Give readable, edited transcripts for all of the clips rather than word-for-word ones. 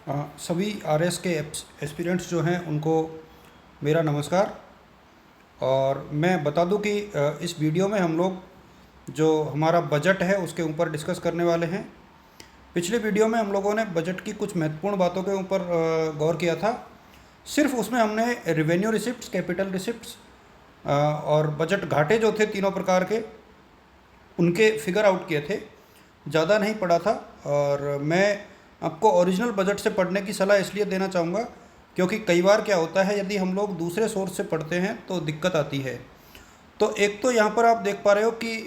सभी आरएस के एस्पिरेंट्स जो हैं उनको मेरा नमस्कार। और मैं बता दूं कि इस वीडियो में हम लोग जो हमारा बजट है उसके ऊपर डिस्कस करने वाले हैं। पिछले वीडियो में हम लोगों ने बजट की कुछ महत्वपूर्ण बातों के ऊपर गौर किया था। सिर्फ उसमें हमने रिवेन्यू रिसिप्ट्स, कैपिटल रिसिप्ट्स और बजट घाटे जो थे तीनों प्रकार के, उनके फिगर आउट किए थे, ज़्यादा नहीं पढ़ा था। और मैं आपको ओरिजिनल बजट से पढ़ने की सलाह इसलिए देना चाहूँगा क्योंकि कई बार क्या होता है, यदि हम लोग दूसरे सोर्स से पढ़ते हैं तो दिक्कत आती है। तो एक तो यहाँ पर आप देख पा रहे हो कि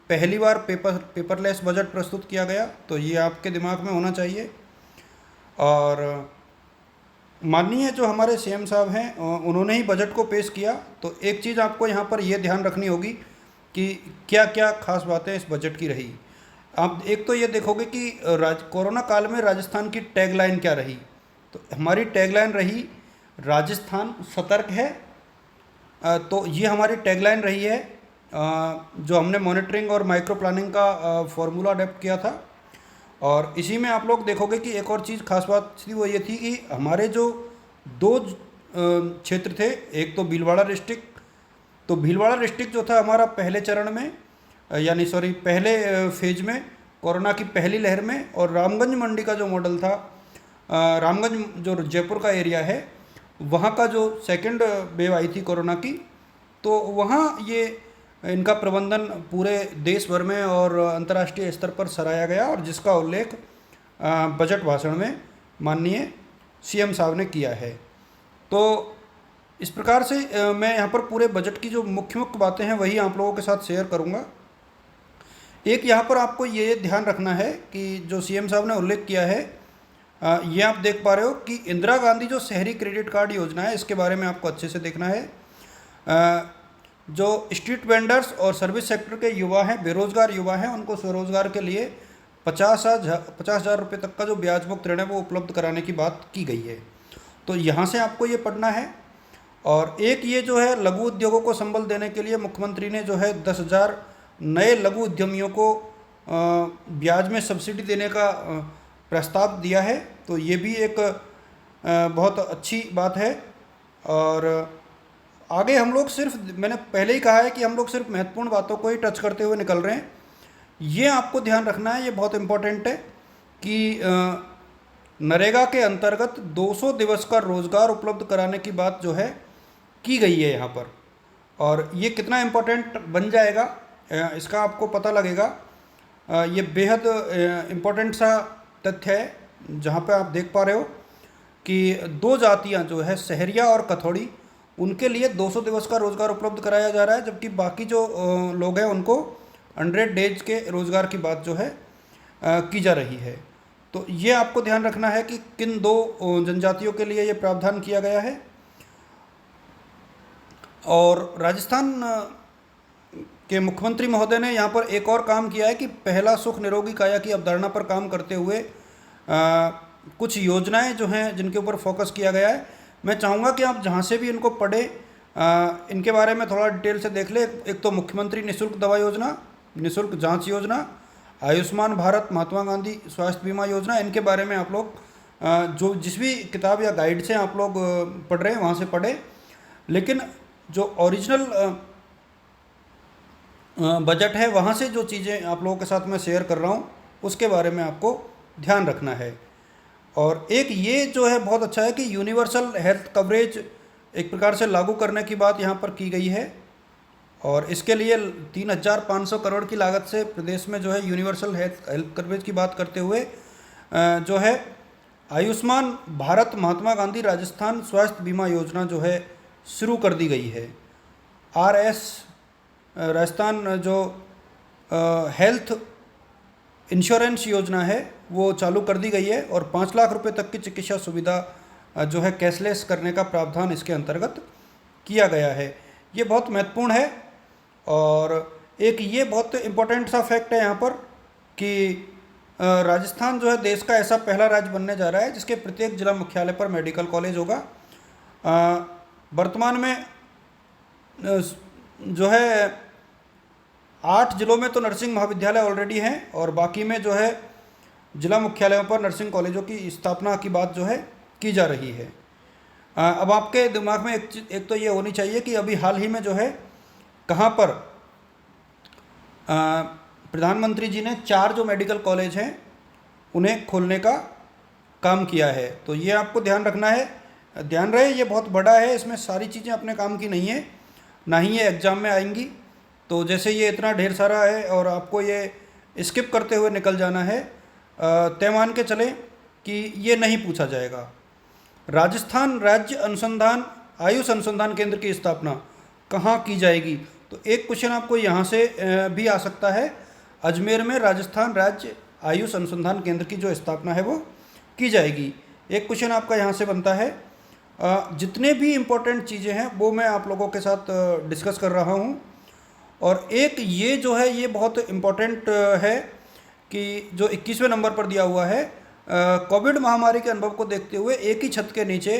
पहली बार पेपरलेस बजट प्रस्तुत किया गया, तो ये आपके दिमाग में होना चाहिए। और माननीय जो हमारे सीएम साहब हैं उन्होंने ही बजट को पेश किया। तो एक चीज़ आपको यहाँ पर यह ध्यान रखनी होगी कि क्या क्या खास बातें इस बजट की रही। आप एक तो ये देखोगे कि कोरोना काल में राजस्थान की टैगलाइन क्या रही। तो हमारी टैगलाइन रही, राजस्थान सतर्क है। तो ये हमारी टैगलाइन रही है, जो हमने मॉनिटरिंग और माइक्रो प्लानिंग का फॉर्मूला अडेप्ट किया था। और इसी में आप लोग देखोगे कि एक और चीज़ खास बात थी, वो ये थी कि हमारे जो दो क्षेत्र थे, एक तो भीलवाड़ा डिस्ट्रिक्ट। तो भीलवाड़ा डिस्ट्रिक्ट जो था हमारा पहले चरण में, पहले फेज में, कोरोना की पहली लहर में, और रामगंज मंडी का जो मॉडल था, रामगंज जो जयपुर का एरिया है, वहाँ का जो सेकंड वेव आई थी कोरोना की, तो वहाँ ये इनका प्रबंधन पूरे देश भर में और अंतर्राष्ट्रीय स्तर पर सराहा गया, और जिसका उल्लेख बजट भाषण में माननीय सीएम साहब ने किया है। तो इस प्रकार से मैं यहाँ पर पूरे बजट की जो मुख्य मुख्य बातें हैं वही आप लोगों के साथ शेयर करूँगा। एक यहाँ पर आपको ये ध्यान रखना है कि जो सीएम साहब ने उल्लेख किया है, ये आप देख पा रहे हो कि इंदिरा गांधी जो शहरी क्रेडिट कार्ड योजना है, इसके बारे में आपको अच्छे से देखना है। जो स्ट्रीट वेंडर्स और सर्विस सेक्टर के युवा हैं, बेरोजगार युवा हैं, उनको स्वरोजगार के लिए 50,000 रुपये तक का जो ब्याज मुक्त ऋण है वो उपलब्ध कराने की बात की गई है। तो यहाँ से आपको ये पढ़ना है। और एक ये जो है लघु उद्योगों को संबल देने के लिए मुख्यमंत्री ने जो है 10,000 नए लघु उद्यमियों को ब्याज में सब्सिडी देने का प्रस्ताव दिया है। तो ये भी एक बहुत अच्छी बात है। और आगे हम लोग सिर्फ, मैंने पहले ही कहा है कि हम लोग सिर्फ महत्वपूर्ण बातों को ही टच करते हुए निकल रहे हैं। ये आपको ध्यान रखना है, ये बहुत इम्पोर्टेंट है कि नरेगा के अंतर्गत 200 दिवस का रोज़गार उपलब्ध कराने की बात जो है की गई है यहाँ पर। और ये कितना इम्पोर्टेंट बन जाएगा इसका आपको पता लगेगा। ये बेहद इम्पोर्टेंट सा तथ्य है, जहाँ पे आप देख पा रहे हो कि दो जातियाँ जो है, सहरिया और कथौड़ी, उनके लिए 200 दिवस का रोज़गार उपलब्ध कराया जा रहा है, जबकि बाकी जो लोग हैं उनको 100 डेज के रोज़गार की बात जो है की जा रही है। तो ये आपको ध्यान रखना है कि किन दो जनजातियों के लिए ये प्रावधान किया गया है। और राजस्थान के मुख्यमंत्री महोदय ने यहाँ पर एक और काम किया है कि पहला सुख निरोगी काया की अवधारणा पर काम करते हुए कुछ योजनाएं जो हैं जिनके ऊपर फोकस किया गया है। मैं चाहूँगा कि आप जहाँ से भी इनको पढ़ें, इनके बारे में थोड़ा डिटेल से देख ले। एक तो मुख्यमंत्री निःशुल्क दवा योजना, निःशुल्क जांच योजना, आयुष्मान भारत, महात्मा गांधी स्वास्थ्य बीमा योजना, इनके बारे में आप लोग जो जिस भी किताब या गाइड से आप लोग पढ़ रहे हैं वहाँ से पढ़ें। लेकिन जो ओरिजिनल बजट है वहाँ से जो चीज़ें आप लोगों के साथ मैं शेयर कर रहा हूँ उसके बारे में आपको ध्यान रखना है। और एक ये जो है बहुत अच्छा है कि यूनिवर्सल हेल्थ कवरेज एक प्रकार से लागू करने की बात यहाँ पर की गई है। और इसके लिए 3,500 करोड़ की लागत से प्रदेश में जो है यूनिवर्सल हेल्थ कवरेज की बात करते हुए जो है आयुष्मान भारत महात्मा गांधी राजस्थान स्वास्थ्य बीमा योजना जो है शुरू कर दी गई है। RS राजस्थान जो हेल्थ इंश्योरेंस योजना है वो चालू कर दी गई है, और 5 लाख रुपए तक की चिकित्सा सुविधा जो है कैशलेस करने का प्रावधान इसके अंतर्गत किया गया है। ये बहुत महत्वपूर्ण है। और एक ये बहुत इम्पोर्टेंट सा फैक्ट है यहाँ पर कि राजस्थान जो है देश का ऐसा पहला राज्य बनने जा रहा है जिसके प्रत्येक जिला मुख्यालय पर मेडिकल कॉलेज होगा। वर्तमान में जो है 8 जिलों में तो नर्सिंग महाविद्यालय ऑलरेडी हैं, और बाकी में जो है जिला मुख्यालयों पर नर्सिंग कॉलेजों की स्थापना की बात जो है की जा रही है। अब आपके दिमाग में एक तो ये होनी चाहिए कि अभी हाल ही में जो है कहाँ पर प्रधानमंत्री जी ने 4 जो मेडिकल कॉलेज हैं उन्हें खोलने का काम किया है। तो ये आपको ध्यान रखना है, ध्यान रहे ये बहुत बड़ा है, इसमें सारी चीज़ें अपने काम की नहीं है, ना ही ये एग्ज़ाम में आएंगी। तो जैसे ये इतना ढेर सारा है और आपको ये स्किप करते हुए निकल जाना है, तय मान के चलें कि ये नहीं पूछा जाएगा। राजस्थान राज्य अनुसंधान आयुष अनुसंधान केंद्र की स्थापना कहाँ की जाएगी? तो एक क्वेश्चन आपको यहाँ से भी आ सकता है। अजमेर में राजस्थान राज्य आयुष अनुसंधान केंद्र की जो स्थापना है वो की जाएगी। एक क्वेश्चन आपका यहाँ से बनता है। जितने भी इम्पोर्टेंट चीज़ें हैं वो मैं आप लोगों के साथ डिस्कस कर रहा हूँ। और एक ये जो है ये बहुत इम्पोर्टेंट है कि जो 21वें नंबर पर दिया हुआ है, कोविड महामारी के अनुभव को देखते हुए एक ही छत के नीचे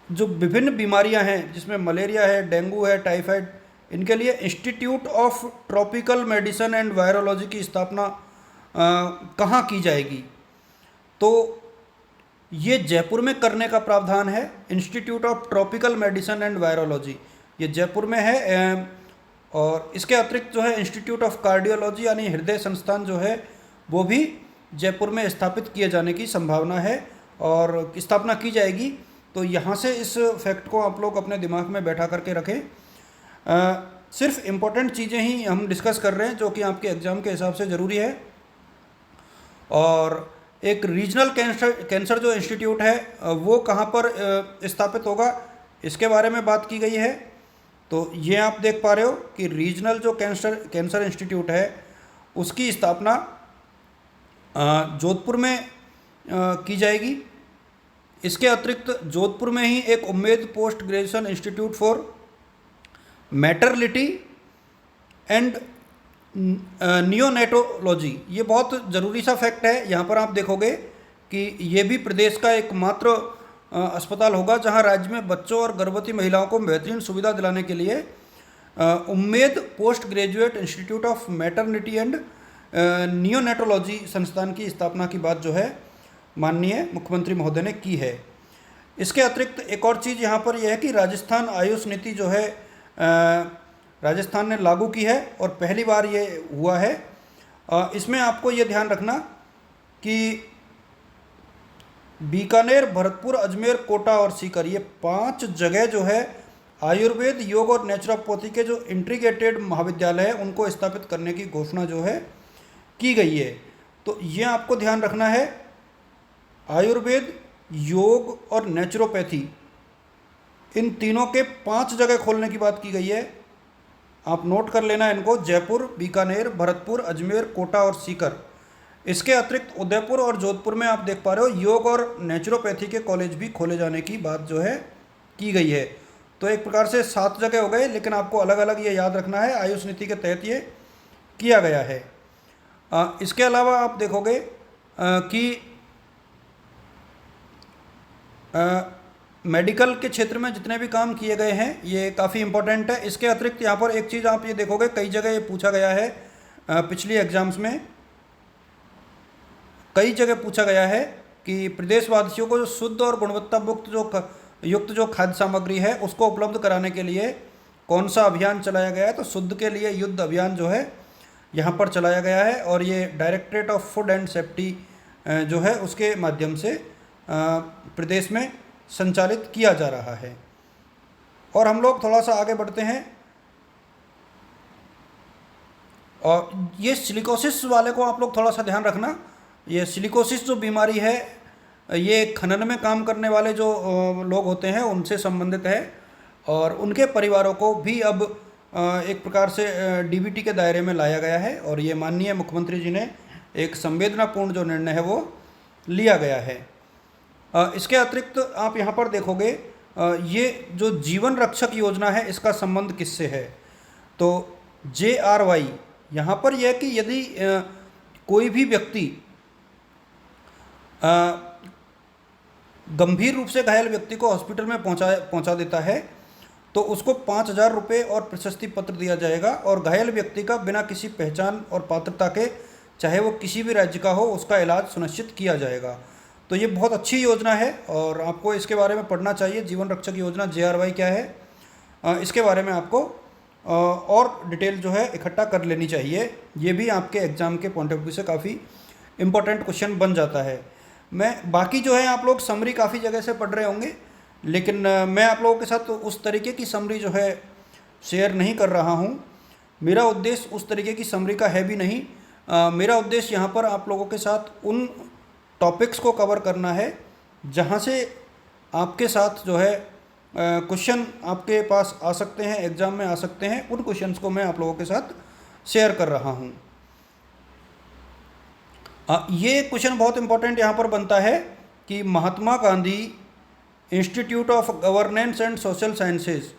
जो विभिन्न बीमारियां हैं जिसमें मलेरिया है, डेंगू है, टाइफाइड, इनके लिए institute of tropical medicine and virology की स्थापना कहाँ की जाएगी? तो ये जयपुर में करने का प्रावधान है। Institute of tropical medicine and virology ये जयपुर में है। और इसके अतिरिक्त जो है इंस्टीट्यूट ऑफ कार्डियोलॉजी यानी हृदय संस्थान जो है वो भी जयपुर में स्थापित किए जाने की संभावना है और स्थापना की जाएगी। तो यहाँ से इस फैक्ट को आप लोग अपने दिमाग में बैठा करके रखें। सिर्फ इम्पोर्टेंट चीज़ें ही हम डिस्कस कर रहे हैं जो कि आपके एग्ज़ाम के हिसाब से ज़रूरी है। और एक रीजनल कैंसर जो इंस्टीट्यूट है वो कहाँ पर स्थापित होगा इसके बारे में बात की गई है। तो ये आप देख पा रहे हो कि रीजनल जो कैंसर इंस्टीट्यूट है उसकी स्थापना जोधपुर में की जाएगी। इसके अतिरिक्त जोधपुर में ही एक Ummed post graduation institute for maternity and neonatology, ये बहुत ज़रूरी सा फैक्ट है। यहाँ पर आप देखोगे कि ये भी प्रदेश का एकमात्र अस्पताल होगा जहाँ राज्य में बच्चों और गर्भवती महिलाओं को बेहतरीन सुविधा दिलाने के लिए Ummed post graduate institute of maternity and neonatology संस्थान की स्थापना की बात जो है माननीय मुख्यमंत्री महोदय ने की है। इसके अतिरिक्त एक और चीज़ यहाँ पर यह है कि राजस्थान आयुष नीति जो है राजस्थान ने लागू की है और पहली बार ये हुआ है। इसमें आपको ये ध्यान रखना कि बीकानेर, भरतपुर, अजमेर, कोटा और सीकर ये 5 जगह जो है आयुर्वेद, योग और नेचुरोपैथी के जो इंटीग्रेटेड महाविद्यालय है उनको स्थापित करने की घोषणा जो है की गई है। तो ये आपको ध्यान रखना है, आयुर्वेद, योग और नेचुरोपैथी इन तीनों के 5 जगह खोलने की बात की गई है। आप नोट कर लेना इनको, जयपुर, बीकानेर, भरतपुर, अजमेर, कोटा और सीकर। इसके अतिरिक्त उदयपुर और जोधपुर में आप देख पा रहे हो योग और नेचुरोपैथी के कॉलेज भी खोले जाने की बात जो है की गई है। तो एक प्रकार से 7 जगह हो गए, लेकिन आपको अलग अलग ये याद रखना है, आयुष नीति के तहत ये किया गया है। इसके अलावा आप देखोगे कि मेडिकल के क्षेत्र में जितने भी काम किए गए हैं ये काफ़ी इम्पोर्टेंट है। इसके अतिरिक्त यहाँ पर एक चीज़ आप ये देखोगे, कई जगह ये पूछा गया है, पिछली एग्जाम्स में कई जगह पूछा गया है कि प्रदेशवासियों को जो शुद्ध और गुणवत्ता युक्त जो खाद्य सामग्री है उसको उपलब्ध कराने के लिए कौन सा अभियान चलाया गया है। तो शुद्ध के लिए युद्ध अभियान जो है यहाँ पर चलाया गया है और ये directorate of food and safety जो है उसके माध्यम से प्रदेश में संचालित किया जा रहा है। और हम लोग थोड़ा सा आगे बढ़ते हैं और ये सिलिकोसिस वाले को आप लोग थोड़ा सा ध्यान रखना। ये सिलिकोसिस जो बीमारी है ये खनन में काम करने वाले जो लोग होते हैं उनसे संबंधित है और उनके परिवारों को भी अब एक प्रकार से डीबीटी के दायरे में लाया गया है और ये माननीय मुख्यमंत्री जी ने एक संवेदनापूर्ण जो निर्णय है वो लिया गया है। इसके अतिरिक्त आप यहाँ पर देखोगे ये जो जीवन रक्षक योजना है इसका संबंध किससे है। तो JRY यहाँ पर यह कि यदि कोई भी व्यक्ति गंभीर रूप से घायल व्यक्ति को हॉस्पिटल में पहुँचा देता है तो उसको 5,000 रुपये और प्रशस्ति पत्र दिया जाएगा और घायल व्यक्ति का बिना किसी पहचान और पात्रता के चाहे वो किसी भी राज्य का हो, उसका इलाज सुनिश्चित किया जाएगा। तो ये बहुत अच्छी योजना है और आपको इसके बारे में पढ़ना चाहिए। जीवन रक्षक योजना JRY क्या है, इसके बारे में आपको और डिटेल जो है इकट्ठा कर लेनी चाहिए। ये भी आपके एग्ज़ाम के पॉइंट ऑफ व्यू से काफ़ी इम्पोर्टेंट क्वेश्चन बन जाता है। मैं बाकी जो है आप लोग समरी काफ़ी जगह से पढ़ रहे होंगे, लेकिन मैं आप लोगों के साथ उस तरीके की समरी जो है शेयर नहीं कर रहा हूँ। मेरा उद्देश्य उस तरीके की समरी का है भी नहीं। मेरा उद्देश्य यहाँ पर आप लोगों के साथ उन टॉपिक्स को कवर करना है जहाँ से आपके साथ जो है क्वेश्चन आपके पास आ सकते हैं, एग्ज़ाम में आ सकते हैं। उन क्वेश्चंस को मैं आप लोगों के साथ शेयर कर रहा हूँ। ये क्वेश्चन बहुत इंपॉर्टेंट यहाँ पर बनता है कि Mahatma Gandhi institute of governance and social sciences,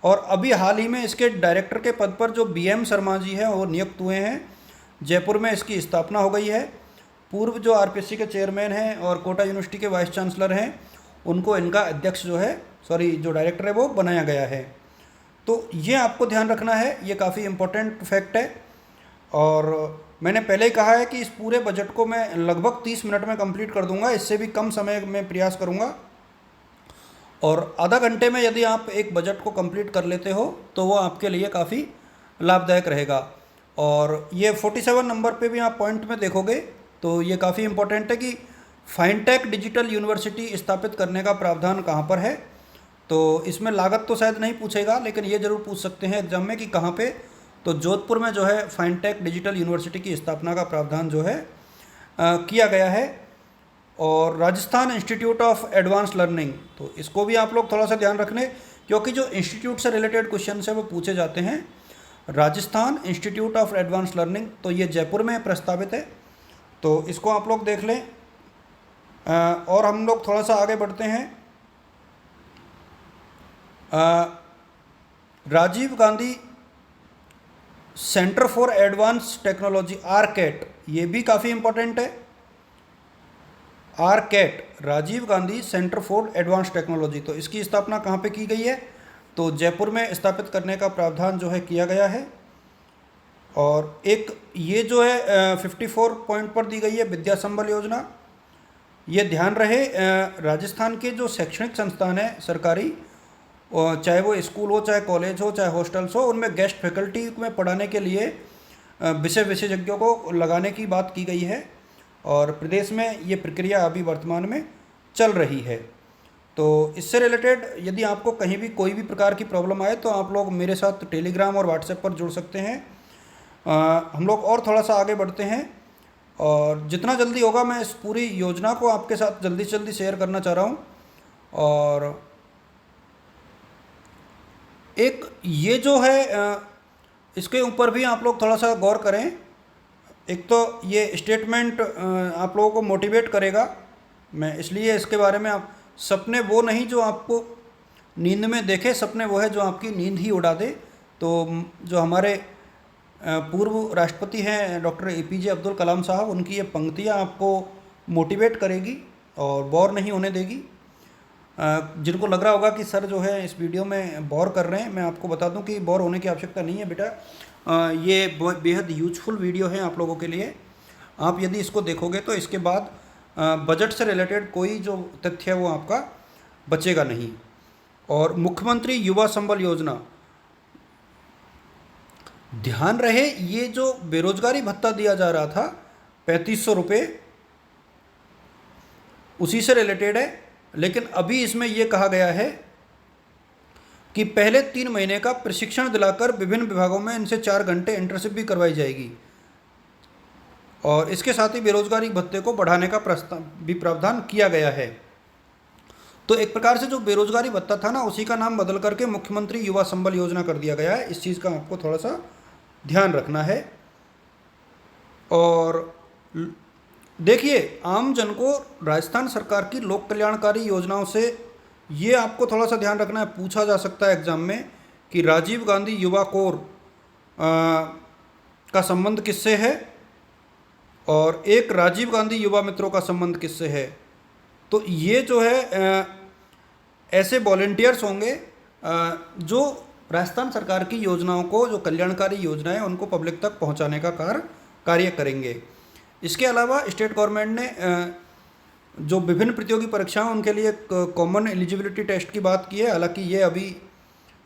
और अभी हाल ही में इसके डायरेक्टर के पद पर जो BM शर्मा जी हैं वो नियुक्त हुए हैं। जयपुर में इसकी स्थापना हो गई है। पूर्व जो RPSC के चेयरमैन हैं और कोटा यूनिवर्सिटी के वाइस चांसलर हैं, उनको इनका अध्यक्ष जो है जो डायरेक्टर है वो बनाया गया है। तो ये आपको ध्यान रखना है, ये काफ़ी इम्पोर्टेंट फैक्ट है। और मैंने पहले ही कहा है कि इस पूरे बजट को मैं लगभग 30 मिनट में कंप्लीट कर दूंगा, इससे भी कम समय में प्रयास करूंगा। और आधा घंटे में यदि आप एक बजट को कंप्लीट कर लेते हो तो वो आपके लिए काफ़ी लाभदायक रहेगा। और ये 47 नंबर पे भी आप पॉइंट में देखोगे तो ये काफ़ी इम्पोर्टेंट है कि फाइनटेक डिजिटल यूनिवर्सिटी स्थापित करने का प्रावधान कहाँ पर है। तो इसमें लागत तो शायद नहीं पूछेगा, लेकिन ये ज़रूर पूछ सकते हैं एग्जाम में कि कहाँ पे। तो जोधपुर में जो है फाइनटेक डिजिटल यूनिवर्सिटी की स्थापना का प्रावधान जो है किया गया है। और Rajasthan institute of advance learning, तो इसको भी आप लोग थोड़ा सा ध्यान रखने, क्योंकि जो इंस्टीट्यूट से रिलेटेड क्वेश्चन है वो पूछे जाते हैं। Rajasthan institute of advance learning, तो ये जयपुर में प्रस्तावित है, तो इसको आप लोग देख लें। और हम लोग थोड़ा सा आगे बढ़ते हैं। Rajiv Gandhi centre for advance technology RCAT, ये भी काफ़ी इम्पोर्टेंट है। RCAT, Rajiv Gandhi centre for advance technology, तो इसकी स्थापना कहाँ पे की गई है, तो जयपुर में स्थापित करने का प्रावधान जो है किया गया है। और एक ये जो है 54 पॉइंट पर दी गई है विद्या संबल योजना। ये ध्यान रहे, राजस्थान के जो शैक्षणिक संस्थान हैं सरकारी, चाहे वो स्कूल हो, चाहे कॉलेज हो, चाहे हॉस्टल्स हो, उनमें गेस्ट फैकल्टी में पढ़ाने के लिए विषय विशेषज्ञों को लगाने की बात की गई है। और प्रदेश में ये प्रक्रिया अभी वर्तमान में चल रही है। तो इससे रिलेटेड यदि आपको कहीं भी कोई भी प्रकार की प्रॉब्लम आए तो आप लोग मेरे साथ टेलीग्राम और व्हाट्सएप पर जुड़ सकते हैं। हम लोग और थोड़ा सा आगे बढ़ते हैं, और जितना जल्दी होगा मैं इस पूरी योजना को आपके साथ जल्दी से जल्दी शेयर करना चाह रहा हूँ। और एक ये जो है इसके ऊपर भी आप लोग थोड़ा सा गौर करें। एक तो ये स्टेटमेंट आप लोगों को मोटिवेट करेगा, मैं इसलिए इसके बारे में आप सपने वो नहीं जो आपको नींद में देखे, सपने वो है जो आपकी नींद ही उड़ा दे। तो जो हमारे पूर्व राष्ट्रपति हैं डॉक्टर APJ अब्दुल कलाम साहब, उनकी ये पंक्तियाँ आपको मोटिवेट करेगी और बोर नहीं होने देगी। जिनको लग रहा होगा कि सर जो है इस वीडियो में बोर कर रहे हैं, मैं आपको बता दूं कि बोर होने की आवश्यकता नहीं है बेटा। ये बेहद यूजफुल वीडियो है आप लोगों के लिए। आप यदि इसको देखोगे तो इसके बाद बजट से रिलेटेड कोई जो तथ्य है वो आपका बचेगा नहीं। और मुख्यमंत्री युवा संबल योजना, ध्यान रहे ये जो बेरोजगारी भत्ता दिया जा रहा था 3500 रुपये, उसी से रिलेटेड है। लेकिन अभी इसमें यह कहा गया है कि पहले 3 महीने का प्रशिक्षण दिलाकर विभिन्न विभागों में इनसे 4 घंटे इंटर्नशिप भी करवाई जाएगी। और इसके साथ ही बेरोजगारी भत्ते को बढ़ाने का प्रस्ताव भी प्रावधान किया गया है। तो एक प्रकार से जो बेरोजगारी भत्ता था ना, उसी का नाम बदल करके मुख्यमंत्री युवा संबल योजना कर दिया गया है। इस चीज़ का आपको थोड़ा सा ध्यान रखना है। और देखिए, आम जन को राजस्थान सरकार की लोक कल्याणकारी योजनाओं से ये आपको थोड़ा सा ध्यान रखना है। पूछा जा सकता है एग्जाम में कि राजीव गांधी युवा कोर का संबंध किससे है और एक राजीव गांधी युवा मित्रों का संबंध किससे है। तो ये जो है ऐसे वॉलंटियर्स होंगे जो राजस्थान सरकार की योजनाओं को, जो कल्याणकारी योजनाएं उनको पब्लिक तक पहुंचाने का कार्य कार्य करेंगे। इसके अलावा स्टेट गवर्नमेंट ने जो विभिन्न प्रतियोगी परीक्षाएं उनके लिए कॉमन एलिजिबिलिटी टेस्ट की बात की है। हालांकि ये अभी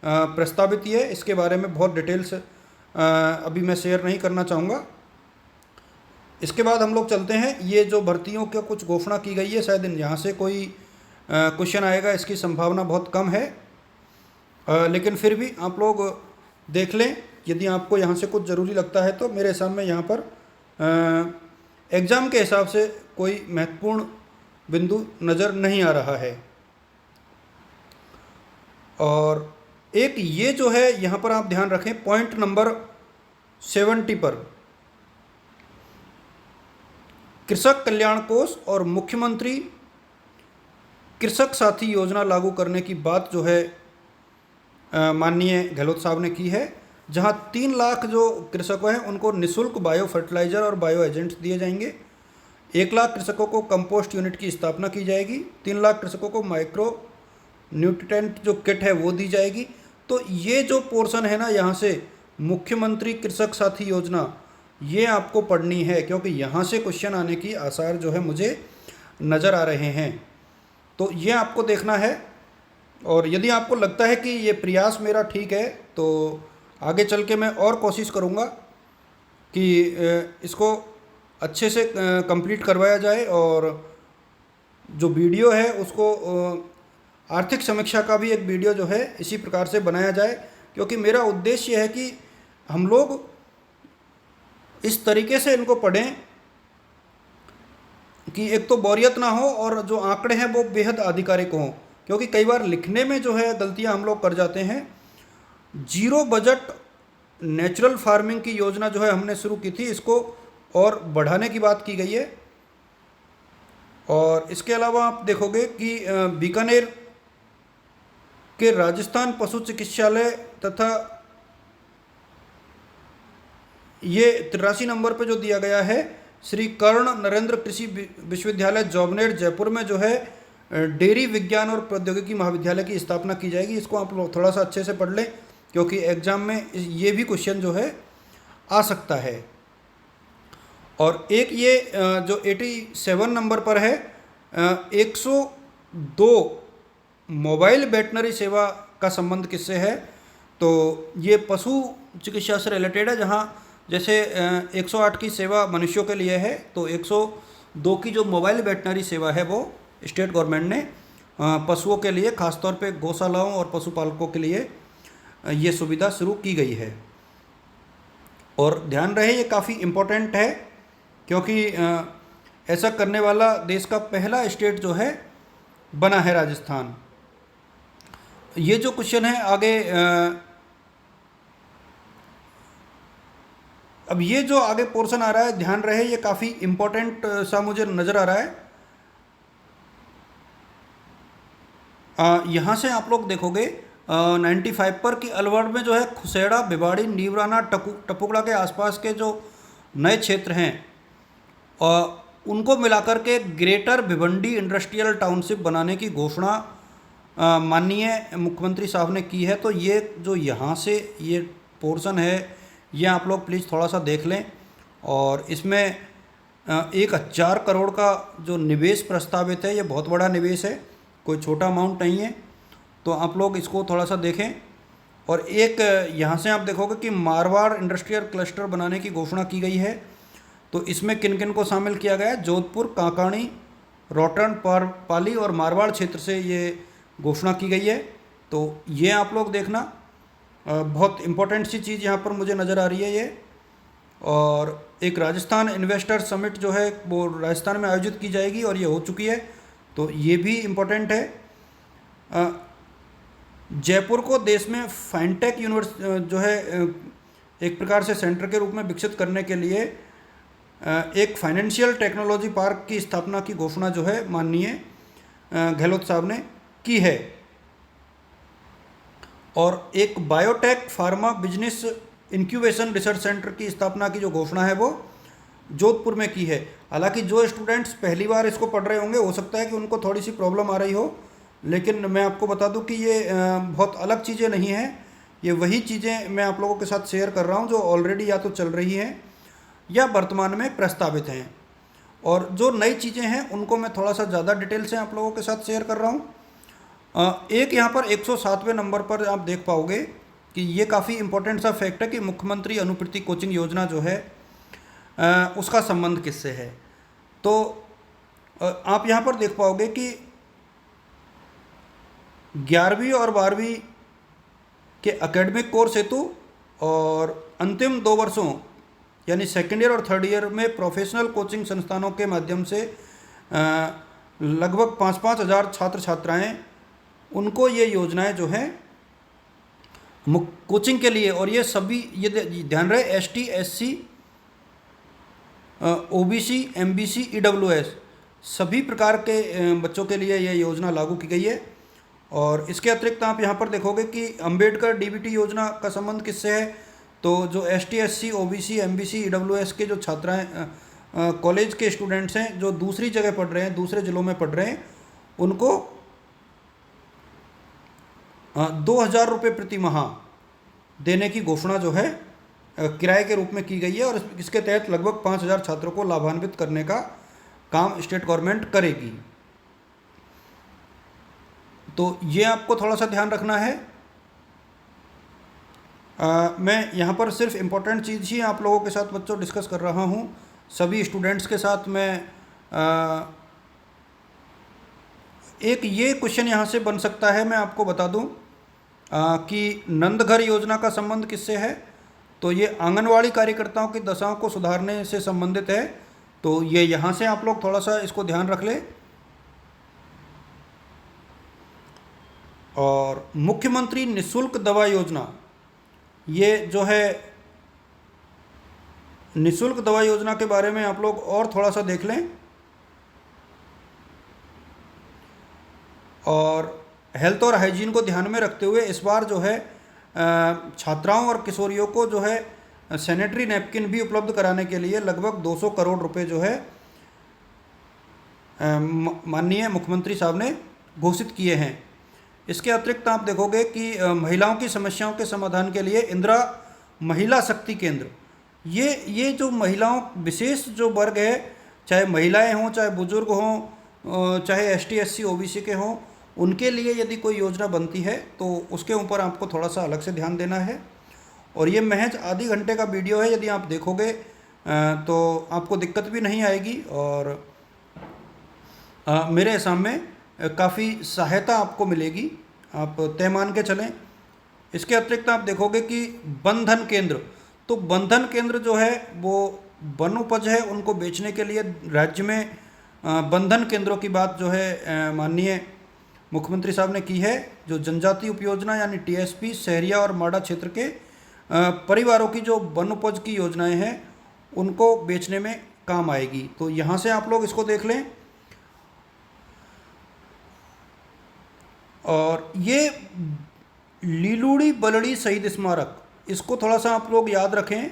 प्रस्तावित ही है, इसके बारे में बहुत डिटेल्स अभी मैं शेयर नहीं करना चाहूँगा। इसके बाद हम लोग चलते हैं, ये जो भर्तियों का कुछ घोषणा की गई है, शायद यहाँ से कोई क्वेश्चन आएगा, इसकी संभावना बहुत कम है, लेकिन फिर भी आप लोग देख लें। यदि आपको यहाँ से कुछ ज़रूरी लगता है तो मेरे सामने यहाँ पर एग्ज़ाम के हिसाब से कोई महत्वपूर्ण बिंदु नज़र नहीं आ रहा है। और एक ये जो है यहाँ पर आप ध्यान रखें, पॉइंट नंबर 70 पर कृषक कल्याण कोष और मुख्यमंत्री कृषक साथी योजना लागू करने की बात जो है माननीय गहलोत साहब ने की है, जहां 3 लाख जो कृषक हैं उनको निःशुल्क बायो फर्टिलाइज़र और बायो एजेंट्स दिए जाएंगे। 1 लाख कृषकों को कंपोस्ट यूनिट की स्थापना की जाएगी। 3 लाख कृषकों को माइक्रो न्यूट्रिएंट जो किट है वो दी जाएगी। तो ये जो पोर्शन है ना, यहाँ से मुख्यमंत्री कृषक साथी योजना, ये आपको पढ़नी है, क्योंकि यहाँ से क्वेश्चन आने की आसार जो है मुझे नज़र आ रहे हैं। तो ये आपको देखना है। और यदि आपको लगता है कि ये प्रयास मेरा ठीक है तो आगे चल के मैं और कोशिश करूँगा कि इसको अच्छे से कंप्लीट करवाया जाए, और जो वीडियो है उसको आर्थिक समीक्षा का भी एक वीडियो जो है इसी प्रकार से बनाया जाए, क्योंकि मेरा उद्देश्य है कि हम लोग इस तरीके से इनको पढ़ें कि एक तो बोरियत ना हो और जो आंकड़े हैं वो बेहद आधिकारिक हों। क्योंकि कई बार लिखने में जो है गलतियां हम लोग कर जाते हैं। 0 बजट नेचुरल फार्मिंग की योजना जो है हमने शुरू की थी, इसको और बढ़ाने की बात की गई है। और इसके अलावा आप देखोगे कि बीकानेर के राजस्थान पशु चिकित्सालय तथा ये 83 नंबर पे जो दिया गया है, श्री कर्ण नरेंद्र कृषि विश्वविद्यालय जौबनेर जयपुर में जो है डेयरी विज्ञान और प्रौद्योगिकी महाविद्यालय की स्थापना की जाएगी। इसको आप लोग थोड़ा सा अच्छे से पढ़ लें, क्योंकि एग्जाम में ये भी क्वेश्चन जो है आ सकता है। और एक ये जो 87 नंबर पर है, 102 मोबाइल वेटनरी सेवा का संबंध किससे है, तो ये पशु चिकित्सा से रिलेटेड है। जहाँ जैसे 108 की सेवा मनुष्यों के लिए है, तो 102 की जो मोबाइल वेटनरी सेवा है वो स्टेट गवर्नमेंट ने पशुओं के लिए, खासतौर पे गौशालाओं और पशुपालकों के लिए ये सुविधा शुरू की गई है। और ध्यान रहे ये काफ़ी इम्पोर्टेंट है, क्योंकि ऐसा करने वाला देश का पहला स्टेट जो है बना है राजस्थान। ये जो क्वेश्चन है आगे, अब ये जो आगे पोर्शन आ रहा है, ध्यान रहे ये काफ़ी इम्पोर्टेंट सा मुझे नज़र आ रहा है। यहाँ से आप लोग देखोगे 95 पर कि अलवर में जो है खुसेड़ा, भिवाड़ी, नीवराना, टपुकड़ा के आसपास के जो नए क्षेत्र हैं उनको मिलाकर के ग्रेटर भिवंडी इंडस्ट्रियल टाउनशिप बनाने की घोषणा माननीय मुख्यमंत्री साहब ने की है। तो ये जो यहाँ से ये पोर्शन है, ये आप लोग प्लीज़ थोड़ा सा देख लें। और इसमें 1000 करोड़ का जो निवेश प्रस्तावित है, ये बहुत बड़ा निवेश है, कोई छोटा अमाउंट नहीं है। तो आप लोग इसको थोड़ा सा देखें। और एक यहाँ से आप देखोगे कि मारवाड़ इंडस्ट्रियल क्लस्टर बनाने की घोषणा की गई है। तो इसमें किन किन को शामिल किया गया है, जोधपुर, कांकाणी, रोहतन, पाली और मारवाड़ क्षेत्र से ये घोषणा की गई है। तो ये आप लोग देखना, बहुत इम्पोर्टेंट सी चीज़ यहाँ पर मुझे नज़र आ रही है ये। और एक राजस्थान इन्वेस्टर समिट जो है वो राजस्थान में आयोजित की जाएगी और ये हो चुकी है, तो ये भी इम्पोर्टेंट है। जयपुर को देश में फाइनटेक जो है एक प्रकार से सेंटर के रूप में विकसित करने के लिए एक फाइनेंशियल टेक्नोलॉजी पार्क की स्थापना की घोषणा जो है माननीय गहलोत साहब ने की है। और एक biotech pharma business incubation research centre की स्थापना की जो घोषणा है वो जोधपुर में की है। हालांकि जो स्टूडेंट्स पहली बार इसको पढ़ रहे होंगे, हो सकता है कि उनको थोड़ी सी प्रॉब्लम आ रही हो, लेकिन मैं आपको बता दूं कि ये बहुत अलग चीज़ें नहीं हैं। ये वही चीज़ें मैं आप लोगों के साथ शेयर कर रहा हूं जो ऑलरेडी या तो चल रही हैं या वर्तमान में प्रस्तावित हैं। और जो नई चीज़ें हैं उनको मैं थोड़ा सा ज़्यादा डिटेल से आप लोगों के साथ शेयर कर रहा हूँ। एक यहाँ पर 107वें नंबर पर आप देख पाओगे कि ये काफ़ी इम्पोर्टेंट सा फैक्ट है कि मुख्यमंत्री अनुवृत्ति कोचिंग योजना जो है उसका संबंध किससे है। तो आप यहाँ पर देख पाओगे कि 11वीं और 12वीं के एकेडमिक कोर्स हेतु और अंतिम 2 वर्षों यानी सेकेंड ईयर और थर्ड ईयर में प्रोफेशनल कोचिंग संस्थानों के माध्यम से लगभग 5-5 हज़ार छात्र छात्राएँ उनको ये योजनाएं जो हैं कोचिंग के लिए, और ये सभी ये ध्यान रहे ST, SC, OBC, MBC, EWS सभी प्रकार के बच्चों के लिए ये योजना लागू की गई है। और इसके अतिरिक्त आप यहाँ पर देखोगे कि अंबेडकर डीबीटी योजना का संबंध किससे है। तो जो ST, SC, OBC, MBC, EWS के जो छात्राएं कॉलेज के स्टूडेंट्स हैं जो दूसरी जगह पढ़ रहे हैं, दूसरे ज़िलों में पढ़ रहे हैं, उनको 2,000 रुपये प्रति माह देने की घोषणा जो है किराए के रूप में की गई है। और इसके तहत लगभग 5,000 छात्रों को लाभान्वित करने का काम स्टेट गवर्नमेंट करेगी। तो ये आपको थोड़ा सा ध्यान रखना है। मैं यहाँ पर सिर्फ इम्पोर्टेंट चीज़ ही आप लोगों के साथ बच्चों डिस्कस कर रहा हूँ। सभी स्टूडेंट्स के साथ मैं एक ये क्वेश्चन यहाँ से बन सकता है, मैं आपको बता दूँ कि नंदघर योजना का संबंध किससे है। तो ये आंगनवाड़ी कार्यकर्ताओं की दशाओं को सुधारने से संबंधित है। तो ये यहाँ से आप लोग थोड़ा सा इसको ध्यान रख लें। और मुख्यमंत्री निःशुल्क दवा योजना, ये जो है निःशुल्क दवा योजना के बारे में आप लोग और थोड़ा सा देख लें। और हेल्थ और हाइजीन को ध्यान में रखते हुए इस बार जो है छात्राओं और किशोरियों को जो है सैनिटरी नैपकिन भी उपलब्ध कराने के लिए लगभग 200 करोड़ रुपए जो है माननीय मुख्यमंत्री साहब ने घोषित किए हैं। इसके अतिरिक्त आप देखोगे कि महिलाओं की समस्याओं के समाधान के लिए इंदिरा महिला शक्ति केंद्र, ये जो महिलाओं विशेष जो वर्ग है, चाहे महिलाएं हों, चाहे बुजुर्ग हों, चाहे एसटी, एससी, ओबीसी के हों, उनके लिए यदि कोई योजना बनती है तो उसके ऊपर आपको थोड़ा सा अलग से ध्यान देना है। और ये महज आधी घंटे का वीडियो है, यदि आप देखोगे तो आपको दिक्कत भी नहीं आएगी और मेरे हिसाब में काफ़ी सहायता आपको मिलेगी, आप तय मान के चलें। इसके अतिरिक्त आप देखोगे कि बंधन केंद्र, तो बंधन केंद्र जो है वो वन उपज है उनको बेचने के लिए राज्य में बंधन केंद्रों की बात जो है माननीय मुख्यमंत्री साहब ने की है। जो जनजातीय उपयोजना यानी टीएसपी, शहरिया और माडा क्षेत्र के परिवारों की जो वन उपज की योजनाएं हैं उनको बेचने में काम आएगी। तो यहाँ से आप लोग इसको देख लें। और ये लीलूड़ी बलड़ी शहीद स्मारक, इसको थोड़ा सा आप लोग याद रखें।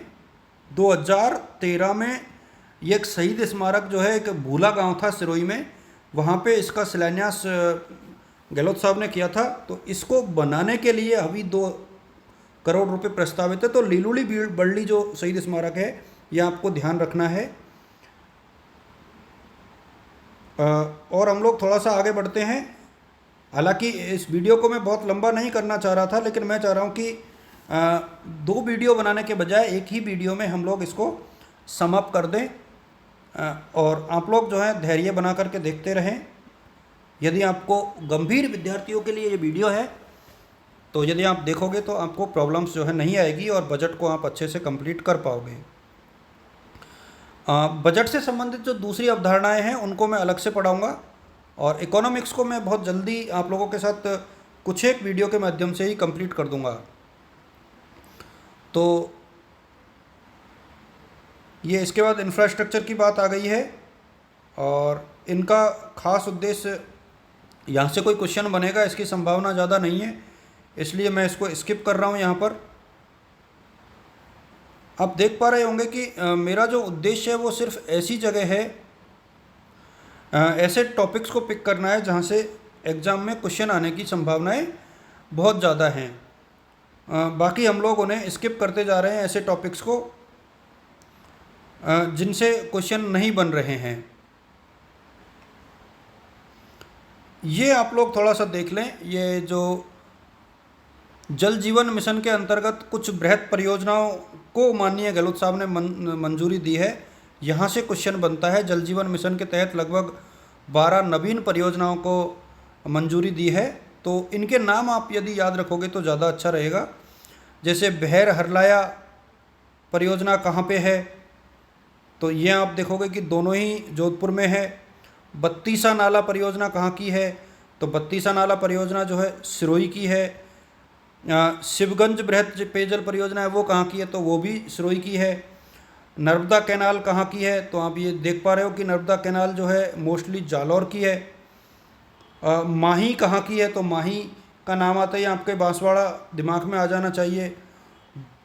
2013 में ये एक शहीद स्मारक जो है, एक भूला गांव था सिरोही में, वहाँ पे इसका शिलान्यास गहलोत साहब ने किया था। तो इसको बनाने के लिए अभी 2 करोड़ रुपए प्रस्तावित है। तो लीलूड़ी बलड़ी जो शहीद स्मारक है ये आपको ध्यान रखना है। और हम लोग थोड़ा सा आगे बढ़ते हैं। हालांकि इस वीडियो को मैं बहुत लंबा नहीं करना चाह रहा था, लेकिन मैं चाह रहा हूँ कि 2 वीडियो बनाने के बजाय एक ही वीडियो में हम लोग इसको समाप्त कर दें। और आप लोग जो है धैर्य बना करके देखते रहें। यदि आपको गंभीर विद्यार्थियों के लिए ये वीडियो है तो यदि आप देखोगे तो आपको प्रॉब्लम्स जो है नहीं आएगी और बजट को आप अच्छे से कंप्लीट कर पाओगे। बजट से संबंधित जो दूसरी अवधारणाएं हैं उनको मैं अलग से पढ़ाऊँगा और इकोनॉमिक्स को मैं बहुत जल्दी आप लोगों के साथ कुछ एक वीडियो के माध्यम से ही कंप्लीट कर दूंगा। तो ये इसके बाद इंफ्रास्ट्रक्चर की बात आ गई है और इनका खास उद्देश्य, यहाँ से कोई क्वेश्चन बनेगा इसकी संभावना ज़्यादा नहीं है, इसलिए मैं इसको स्किप कर रहा हूँ। यहाँ पर आप देख पा रहे होंगे कि मेरा जो उद्देश्य है वो सिर्फ ऐसी जगह है, ऐसे टॉपिक्स को पिक करना है जहाँ से एग्ज़ाम में क्वेश्चन आने की संभावनाएं बहुत ज़्यादा हैं। बाकी हम लोग उन्हें स्किप करते जा रहे हैं ऐसे टॉपिक्स को। जिनसे क्वेश्चन नहीं बन रहे हैं। ये आप लोग थोड़ा सा देख लें। ये जो जल जीवन मिशन के अंतर्गत कुछ बृहद परियोजनाओं को माननीय गहलोत साहब ने मंजूरी दी है। यहाँ से क्वेश्चन बनता है। जल जीवन मिशन के तहत लगभग 12 नवीन परियोजनाओं को मंजूरी दी है। तो इनके नाम आप यदि याद रखोगे तो ज़्यादा अच्छा रहेगा। जैसे बहर हरलाया परियोजना कहाँ पे है, तो ये आप देखोगे कि दोनों ही जोधपुर में है। बत्तीसा नाला परियोजना कहाँ की है, तो बत्तीसा नाला परियोजना जो है सिरोही की है। शिवगंज बृहद पेयजल परियोजना है वो कहाँ की है, तो वो भी सिरोही की है। नर्मदा कैनाल कहाँ की है, तो आप ये देख पा रहे हो कि नर्मदा कैनाल जो है मोस्टली जालौर की है। माही कहाँ की है, तो माही का नाम आता ही आपके बांसवाड़ा दिमाग में आ जाना चाहिए।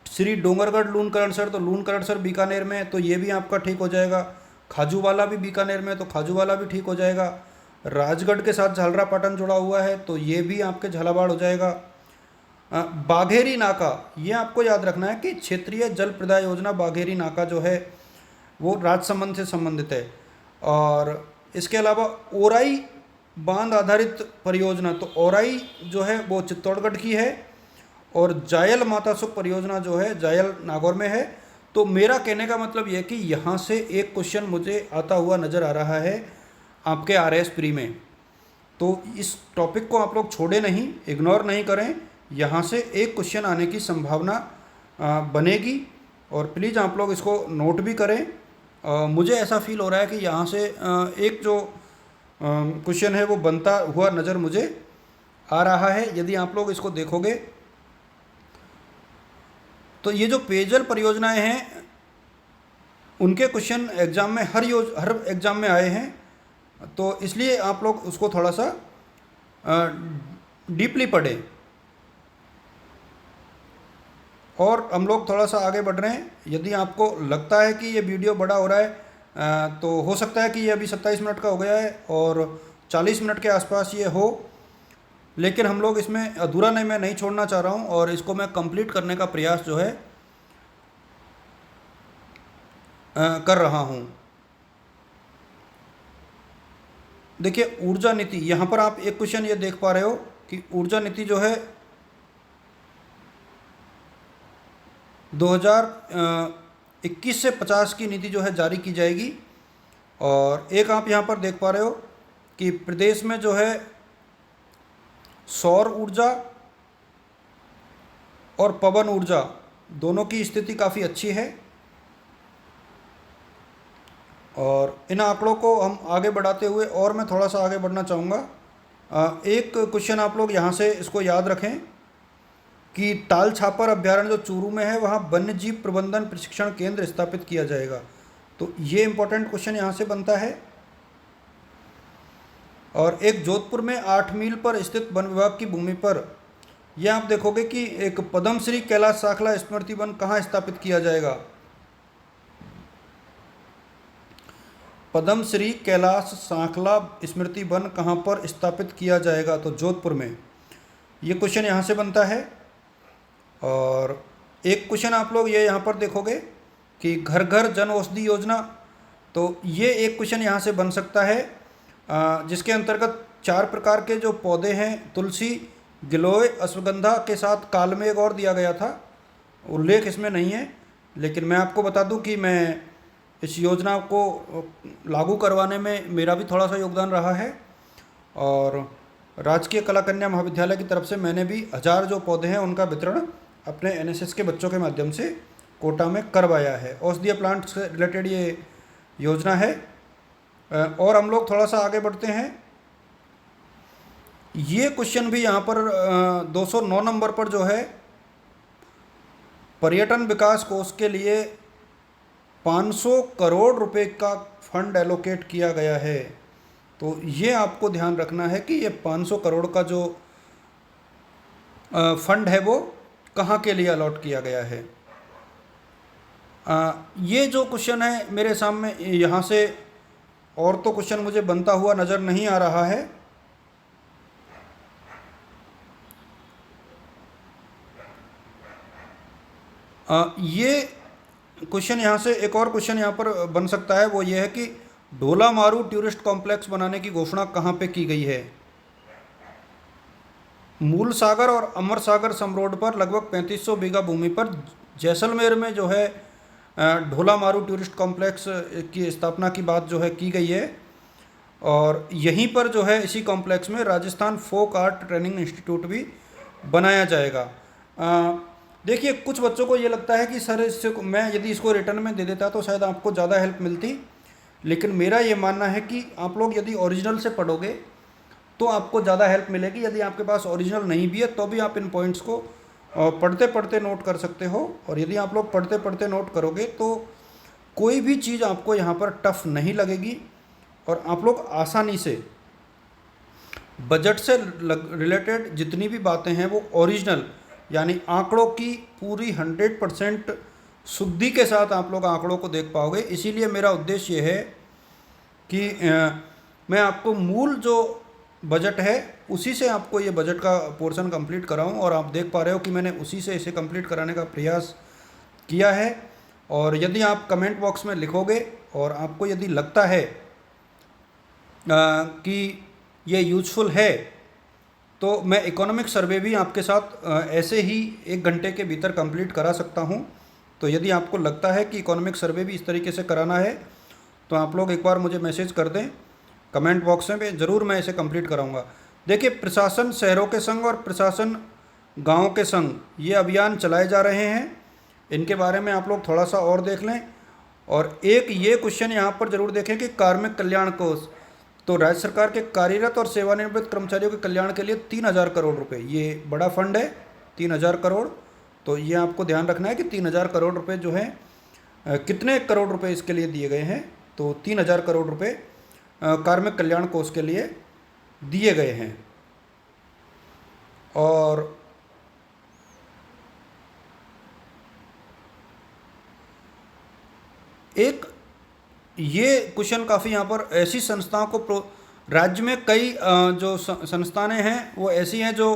श्री डोंगरगढ़ लून करणसर, तो लून करणसर बीकानेर में है, तो ये भी आपका ठीक हो जाएगा। खाजूवाला भी बीकानेर में है, तो खाजूवाला भी ठीक हो जाएगा। राजगढ़ के साथ झालरापाटन जुड़ा हुआ है, तो ये भी आपके झालावाड़ हो जाएगा। बाघेरी नाका, ये आपको याद रखना है कि क्षेत्रीय जल प्रदाय योजना बाघेरी नाका जो है वो राजसमंद से संबंधित है। और इसके अलावा ओराई बांध आधारित परियोजना, तो ओराई जो है वो चित्तौड़गढ़ की है। और जायल माता सुख परियोजना जो है जायल नागौर में है। तो मेरा कहने का मतलब यह कि यहाँ से एक क्वेश्चन मुझे आता हुआ नज़र आ रहा है आपके RS प्री में। तो इस टॉपिक को आप लोग छोड़े नहीं, इग्नोर नहीं करें। यहाँ से एक क्वेश्चन आने की संभावना बनेगी, और प्लीज़ आप लोग इसको नोट भी करें। मुझे ऐसा फील हो रहा है कि यहाँ से एक जो क्वेश्चन है वो बनता हुआ नज़र मुझे आ रहा है। यदि आप लोग इसको देखोगे तो ये जो पेयजल परियोजनाएं हैं उनके क्वेश्चन एग्ज़ाम में हर एग्ज़ाम में आए हैं, तो इसलिए आप लोग उसको थोड़ा सा डीपली पढ़ें। और हम लोग थोड़ा सा आगे बढ़ रहे हैं। यदि आपको लगता है कि ये वीडियो बड़ा हो रहा है तो हो सकता है कि ये अभी 27 मिनट का हो गया है और 40 मिनट के आसपास ये हो, लेकिन हम लोग इसमें अधूरा नहीं, मैं नहीं छोड़ना चाह रहा हूँ और इसको मैं कंप्लीट करने का प्रयास जो है कर रहा हूँ। देखिए ऊर्जा नीति, यहाँ पर आप एक क्वेश्चन ये देख पा रहे हो कि ऊर्जा नीति जो है 2021 से 50 की नीति जो है जारी की जाएगी। और एक आप यहाँ पर देख पा रहे हो कि प्रदेश में जो है सौर ऊर्जा और पवन ऊर्जा दोनों की स्थिति काफ़ी अच्छी है। और इन आंकड़ों को हम आगे बढ़ाते हुए और मैं थोड़ा सा आगे बढ़ना चाहूँगा। एक क्वेश्चन आप लोग यहाँ से इसको याद रखें कि ताल छापर अभ्यारण्य जो चूरू में है वहाँ वन्य जीव प्रबंधन प्रशिक्षण केंद्र स्थापित किया जाएगा। तो ये इंपॉर्टेंट क्वेश्चन यहाँ से बनता है। और एक जोधपुर में 8 मील पर स्थित वन विभाग की भूमि पर यह आप देखोगे कि एक पद्मश्री कैलाश साखला स्मृति वन कहाँ स्थापित किया जाएगा। पद्मश्री कैलाश साखला स्मृति वन कहाँ पर स्थापित किया जाएगा, तो जोधपुर में। ये क्वेश्चन यहाँ से बनता है। और एक क्वेश्चन आप लोग ये यहाँ पर देखोगे कि घर घर जन औषधि योजना, तो ये एक क्वेश्चन यहाँ से बन सकता है जिसके अंतर्गत 4 प्रकार के जो पौधे हैं, तुलसी, गिलोय, अश्वगंधा के साथ कालमेघ और दिया गया था। उल्लेख इसमें नहीं है, लेकिन मैं आपको बता दूं कि मैं इस योजना को लागू करवाने में मेरा भी थोड़ा सा योगदान रहा है। और राजकीय कला कन्या महाविद्यालय की तरफ से मैंने भी 1000 जो पौधे हैं उनका वितरण अपने NSS के बच्चों के माध्यम से कोटा में करवाया है। औषधीय प्लांट से रिलेटेड ये योजना है। और हम लोग थोड़ा सा आगे बढ़ते हैं। ये क्वेश्चन भी यहाँ पर 209 नंबर पर जो है पर्यटन विकास कोष के लिए 500 करोड़ रुपए का फंड एलोकेट किया गया है। तो ये आपको ध्यान रखना है कि ये 500 करोड़ का जो फंड है वो कहाँ के लिए अलॉट किया गया है। ये जो क्वेश्चन है मेरे सामने यहाँ से और तो क्वेश्चन मुझे बनता हुआ नज़र नहीं आ रहा है। ये क्वेश्चन यहाँ से एक और क्वेश्चन यहाँ पर बन सकता है, वो ये है कि ढोला मारू टूरिस्ट कॉम्प्लेक्स बनाने की घोषणा कहाँ पे की गई है? मूल सागर और अमर सागर समरोड पर लगभग 3500 बीघा भूमि पर जैसलमेर में जो है ढोला मारू टूरिस्ट कॉम्प्लेक्स की स्थापना की बात जो है की गई है। और यहीं पर जो है इसी कॉम्प्लेक्स में Rajasthan folk art training institute भी बनाया जाएगा। देखिए, कुछ बच्चों को ये लगता है कि सर इससे मैं यदि इसको रिटर्न में दे देता तो शायद आपको ज़्यादा हेल्प मिलती, लेकिन मेरा ये मानना है कि आप लोग यदि ओरिजिनल से पढ़ोगे तो आपको ज़्यादा हेल्प मिलेगी। यदि आपके पास ओरिजिनल नहीं भी है तो भी आप इन पॉइंट्स को पढ़ते पढ़ते नोट कर सकते हो। और यदि आप लोग पढ़ते पढ़ते नोट करोगे तो कोई भी चीज़ आपको यहाँ पर टफ नहीं लगेगी और आप लोग आसानी से बजट से रिलेटेड जितनी भी बातें हैं वो ओरिजिनल यानी आंकड़ों की पूरी 100% शुद्धि के साथ आप लोग आंकड़ों को देख पाओगे। इसीलिए मेरा उद्देश्य ये है कि मैं आपको मूल जो बजट है उसी से आपको ये बजट का पोर्शन कंप्लीट कराऊं, और आप देख पा रहे हो कि मैंने उसी से इसे कंप्लीट कराने का प्रयास किया है। और यदि आप कमेंट बॉक्स में लिखोगे और आपको यदि लगता है कि ये यूज़फुल है तो मैं इकोनॉमिक सर्वे भी आपके साथ ऐसे ही 1 घंटे के भीतर कंप्लीट करा सकता हूं। तो यदि आपको लगता है कि इकोनॉमिक सर्वे भी इस तरीके से कराना है तो आप लोग एक बार मुझे मैसेज कर दें कमेंट बॉक्स में, ज़रूर मैं इसे कंप्लीट कराऊंगा। देखिए, प्रशासन शहरों के संग और प्रशासन गाँव के संग ये अभियान चलाए जा रहे हैं, इनके बारे में आप लोग थोड़ा सा और देख लें। और एक ये क्वेश्चन यहाँ पर ज़रूर देखें कि कार्मिक कल्याण कोष, तो राज्य सरकार के कार्यरत और सेवानिवृत्त कर्मचारियों के कल्याण के लिए 3000 करोड़ रुपए, ये बड़ा फंड है 3000 करोड़। तो ये आपको ध्यान रखना है कि 3000 करोड़ रुपए जो है कितने करोड़ रुपए इसके लिए दिए गए हैं। तो 3000 करोड़ रुपए कार्मिक कल्याण कोष के लिए दिए गए हैं। और एक ये क्वेश्चन काफ़ी यहाँ पर ऐसी संस्थाओं को राज्य में कई जो संस्थानें हैं वो ऐसी हैं जो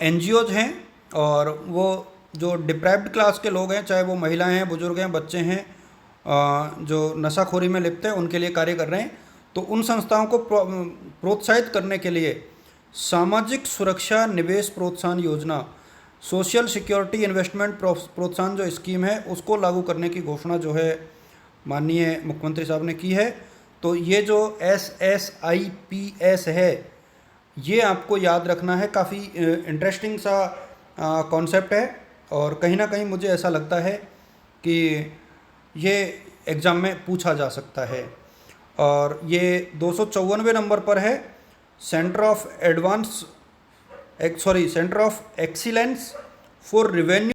NGOs हैं, और वो जो डिप्राइव्ड क्लास के लोग हैं, चाहे वो महिलाएं हैं, बुजुर्ग हैं, बच्चे हैं, जो नशाखोरी में लिप्त हैं, उनके लिए कार्य कर रहे हैं। तो उन संस्थाओं को प्रोत्साहित करने के लिए सामाजिक सुरक्षा निवेश प्रोत्साहन योजना, सोशल सिक्योरिटी इन्वेस्टमेंट प्रोत्साहन जो स्कीम है उसको लागू करने की घोषणा जो है माननीय मुख्यमंत्री साहब ने की है। तो ये जो SSIPS है ये आपको याद रखना है, काफ़ी इंटरेस्टिंग सा कॉन्सेप्ट है और कहीं ना कहीं मुझे ऐसा लगता है कि ये एग्ज़ाम में पूछा जा सकता है। और ये 254वें नंबर पर है, centre of excellence for revenue